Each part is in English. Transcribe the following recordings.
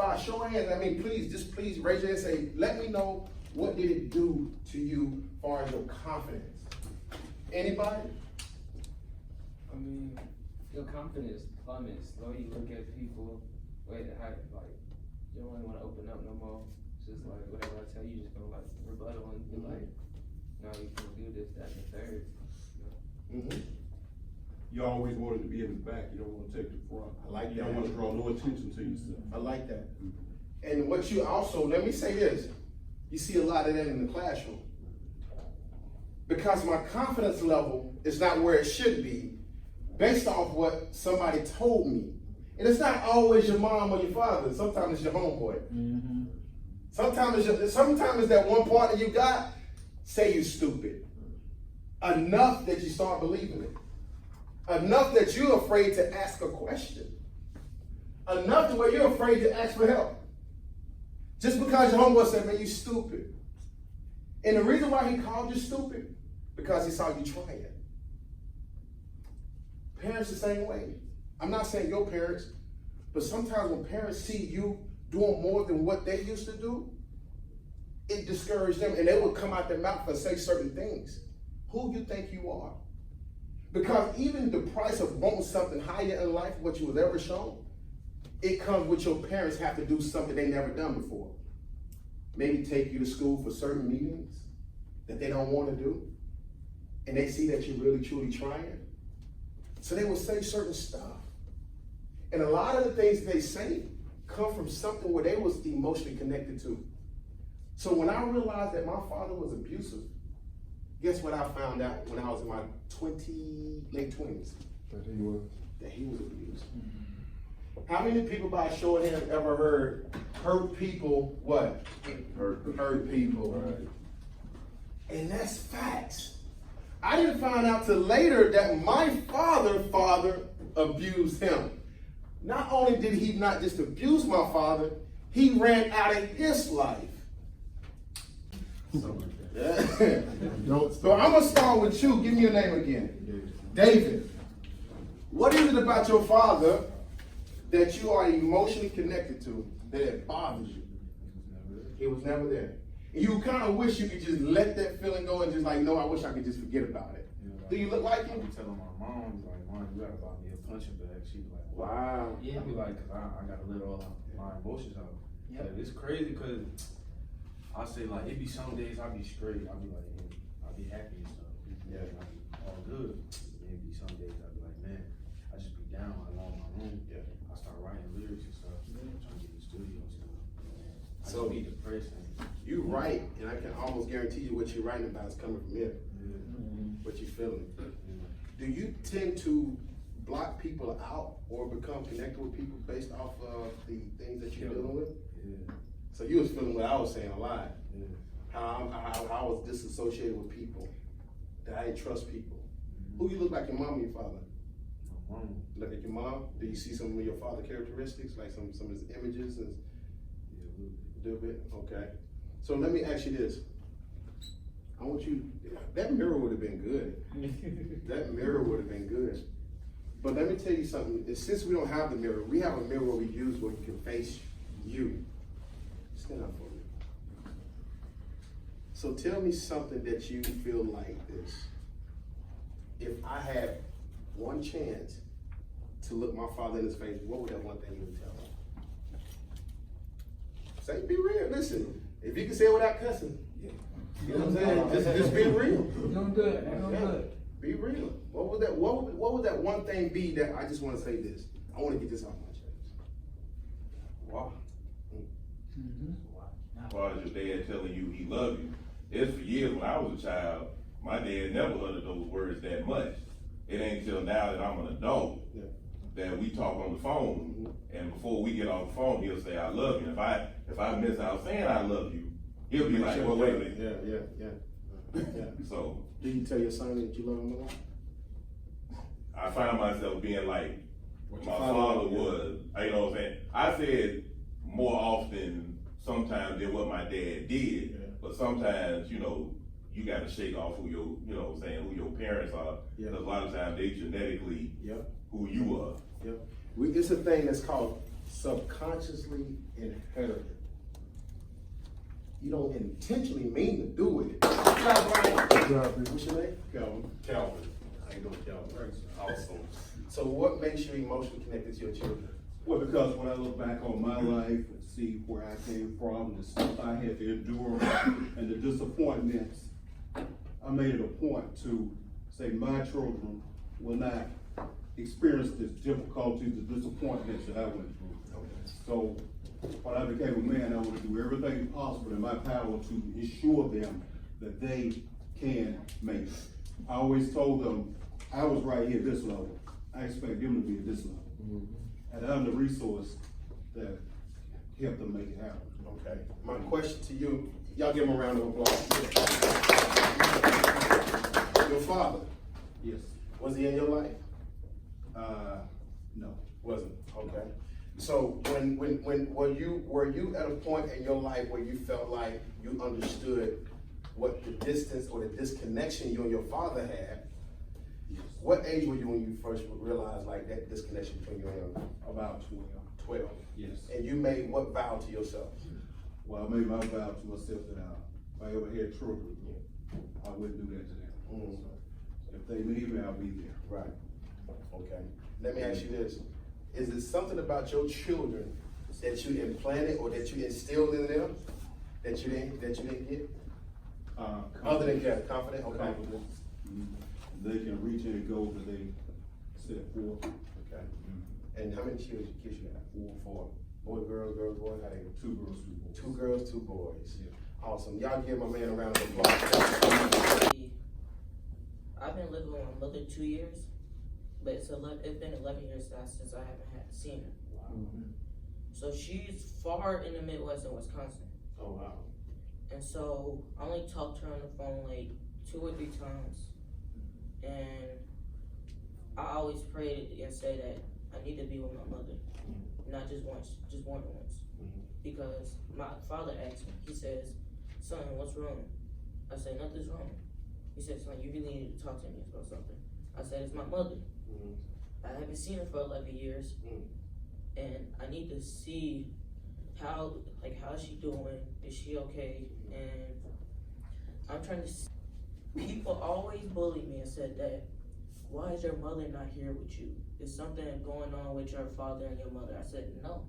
by a show of hands, I mean, please raise your hand and say, let me know, what did it do to you as far as your confidence? Anybody? I mean, your confidence plummets. The way you look at people, like, you don't really want to open up no more. It's just like, whatever I tell you, you're just gonna like rebuttal and be like, no, you can't do this, that, and the third. You know? You always wanted to be in the back. You don't want to take the front. I like that. You don't want to draw no attention to yourself. I like that. And what you also, let me say this, you see a lot of that in the classroom. Because my confidence level is not where it should be based off what somebody told me. And it's not always your mom or your father. Sometimes it's your homeboy. Mm-hmm. Sometimes it's that one partner you got, say you stupid. Enough that you start believing it. Enough that you're afraid to ask a question. Enough to where you're afraid to ask for help. Just because your homeboy said, man, you stupid. And the reason why he called you stupid, because he saw you trying. Parents the same way. I'm not saying your parents, but sometimes when parents see you doing more than what they used to do, it discouraged them, and they would come out their mouth and say certain things. Who you think you are? Because even the price of wanting something higher in life, what you was ever shown, it comes with your parents have to do something they never done before. Maybe take you to school for certain meetings that they don't want to do, and they see that you're really truly trying. So they will say certain stuff. And a lot of the things they say come from something where they was emotionally connected to. So when I realized that my father was abusive, guess what I found out when I was in my late 20s? That he was abused. How many people by a show of hands ever heard hurt people what? Hurt people. Right. And that's facts. I didn't find out till later that my father abused him. Not only did he not just abuse my father, he ran out of his life. Yeah. So I'm gonna start with you. Give me your name again. David. What is it about your father that you are emotionally connected to that it bothers you? He was never there. And you kind of wish you could just let that feeling go and just like, no, I wish I could just forget about it. Do you look like him? I be telling my mom, like, Mom, you gotta buy me a punching bag. She be like, Wow. yeah, I be like, cause I gotta let all my emotions out. Yeah, it's crazy cause I say like, it be some days I be straight. I be like, yeah, I be happy and stuff. Yeah, I be all good. Then be some days I be like, man, I just be down. I go in my room. Yeah, I start writing lyrics and stuff. Trying to get in the studio and stuff. So be depressed. you write, and I can almost guarantee you what you're writing about is coming from here. What you're feeling. Do you tend to block people out or become connected with people based off of the things that you're dealing with? Yeah. So you was feeling what I was saying a lot. Yeah. How I was disassociated with people. That I didn't trust people. Who you look like, your mom or your father? My mom. Look like your mom? Do you see some of your father characteristics, like some of his images? And Yeah, a little bit? Okay. So let me ask you this. I want you, that mirror would have been good. That mirror would have been good. But let me tell you something. Since we don't have the mirror, we have a mirror where we use where you can face you. Stand up for me. So tell me something that you feel like this. If I had one chance to look my father in his face, what would that one thing you would tell him? Say, be real. Listen, if you can say it without cussing, you know what I'm saying? Just be real. Doing good. Doing good. Be real. What would that one thing be that I just want to say this? I want to get this off my chest. Wow. As far as your dad telling you he loved you, it's for years when I was a child, my dad never uttered those words that much. It ain't until now that I'm an adult that we talk on the phone, and before we get off the phone, he'll say, I love you. If I miss out saying I love you, he'll be like, well, wait a minute. Yeah. So, Do you tell your son that you love him more? I find myself being like What my your father father was. You know what I'm saying? I said more often sometimes than what my dad did, but sometimes, you know, you got to shake off who your, you know what I'm saying, who your parents are. Yeah. Because a lot of times they genetically who you are. It's a thing that's called subconsciously inherited. You don't intentionally mean to do it. What's your name? Calvin. I ain't no Calvin. Awesome. So what makes you emotionally connected to your children? Well, because when I look back on my life and see where I came from, the stuff I had to endure, and the disappointments, I made it a point to say my children will not experience the difficulties, the disappointments that I went through. So when I became a man, I want to do everything possible in my power to ensure them that they can make it. I always told them, I was right here at this level. I expect them to be at this level. And I'm the resource that helped them make it happen. Okay. My question to you, y'all give him a round of applause. Your father, Yes. was he in your life? No. Wasn't. Okay. So when were you at a point in your life where you felt like you understood what the distance or the disconnection you and your father had? Yes. What age were you when you first realized like that disconnection between you and him? About 12. 12. Yes. And you made what vow to yourself? Well, I made my vow to myself that if I ever had children, I wouldn't do that to them. Mhm. So if they need me, I'll be there. Right. Okay. Let me ask you this. Is it something about your children that you implanted or that you instilled in them that you didn't get? Other than confident? Okay. Confidence. They can reach any goal that they set forth. Okay. And how many kids you got? 4. Boy, girl, boy, how they? 2 girls, 2 boys. 2 girls, 2 boys. Yeah. Awesome. Y'all give my man a round of applause. I've been living with my mother 2 years, but it's been 11 years now since I haven't seen her. Wow. So she's far in the Midwest in Wisconsin. Oh, wow. And so I only talked to her on the phone like 2 or 3 times. And I always prayed and say that I need to be with my mother. Not just once, just more than once. Because my father asked me, he says, son, what's wrong? I said, nothing's wrong. He said, son, you really need to talk to me about something. I said, it's my mother. I haven't seen her for 11 years. And I need to see how is she doing? Is she okay? And I'm trying to see. People always bullied me and said that, why is your mother not here with you? Is something going on with your father and your mother? I said, no.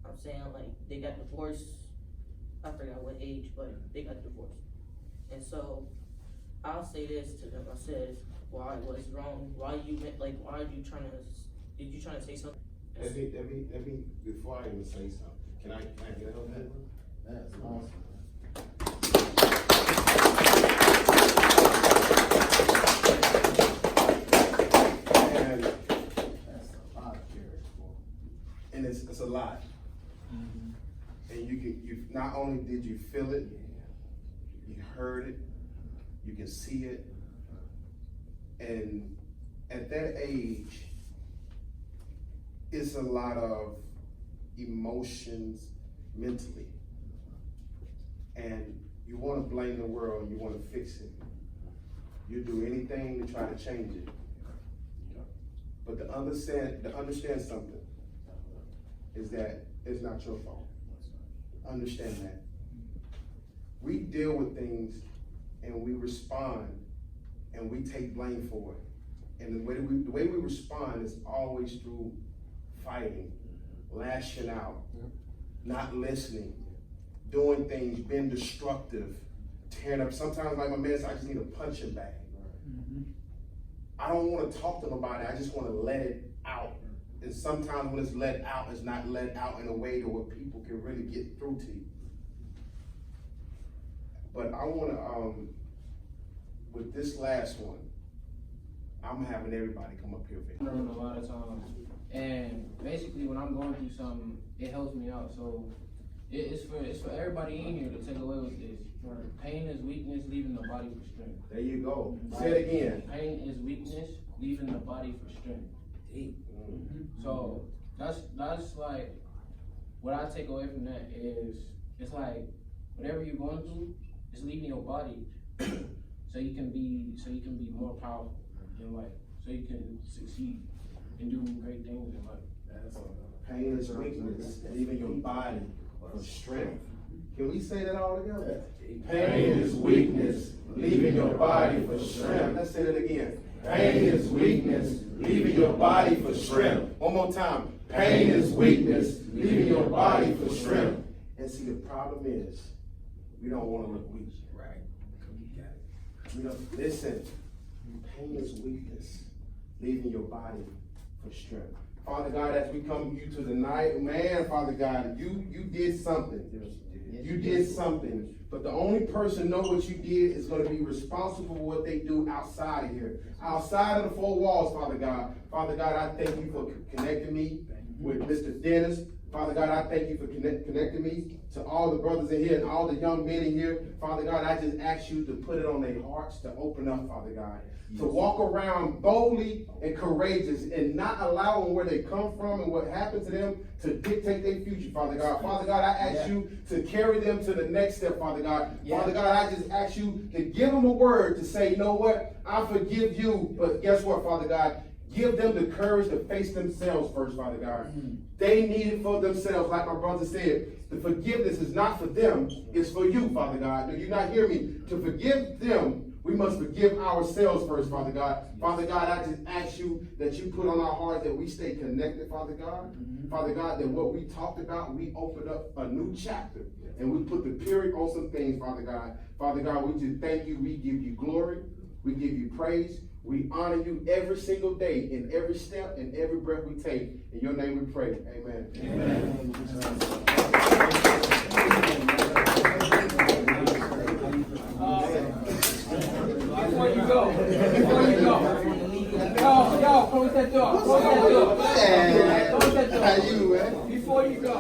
I'm saying like they got divorced. I forgot what age, but they got divorced. And so I'll say this to them. I said, why, what's wrong? Why are you did you trying to say something? Let me, before I even say something, can I get a help that? That's awesome. And That's a lot of courage, boy. and it's a lot. And you not only did you feel it, you heard it, you can see it. And at that age, it's a lot of emotions mentally. And you want to blame the world, you want to fix it. You do anything to try to change it. But to understand something is that it's not your fault. Understand that. We deal with things and we respond and we take blame for it. And the way we respond is always through fighting, lashing out, not listening, doing things, being destructive, tearing up. Sometimes, like my man said, I just need a punching bag. I don't want to talk to nobody. I just want to let it out. And sometimes when it's let out, it's not let out in a way to where people can really get through to you. But I want to, with this last one, I'm having everybody come up here for I learn a lot of times, and basically when I'm going through something, it helps me out. So it's for everybody in here to take away with this. Pain is weakness, leaving the body for strength. There you go. Say it again. Pain is weakness, leaving the body for strength. So that's like what I take away from that is it's like whatever you're going through, it's leaving your body so you can be more powerful in life, so you can succeed and do great things in life. Pain is weakness, leaving your body for strength. Can we say that all together? Pain is weakness, leaving your body for strength. Let's say that again. Pain is weakness, leaving your body for strength. One more time. Pain is weakness, leaving your body for strength. And see, the problem is, we don't want to look weak. Right. We don't, listen, pain is weakness, leaving your body for strength. Father God, as we come to you tonight, man, Father God, you did something. You did something. But the only person know what you did is going to be responsible for what they do outside of here. Outside of the four walls, Father God. Father God, I thank you for connecting me with Mr. Dennis. Father God, I thank you for connecting me to all the brothers in here and all the young men in here. Father God, I just ask you to put it on their hearts to open up, Father God. To walk around boldly and courageous and not allowing where they come from and what happened to them to dictate their future, Father God. Father God, I ask you to carry them to the next step, Father God. Father God, I just ask you to give them a word to say, you know what, I forgive you. But guess what, Father God? Give them the courage to face themselves first, Father God. They need it for themselves, like my brother said. The forgiveness is not for them, it's for you, Father God. Do you not hear me? To forgive them, we must forgive ourselves first, Father God. Father God, I just ask you that you put on our hearts that we stay connected, Father God. Father God, that what we talked about, we open up a new chapter. And we put the period on some things, Father God. Father God, we just thank you. We give you glory. We give you praise. We honor you every single day, in every step, and every breath we take. In your name we pray. Amen. Amen. Before you go, yo, close that door. Close that door. Close that door. Before you go.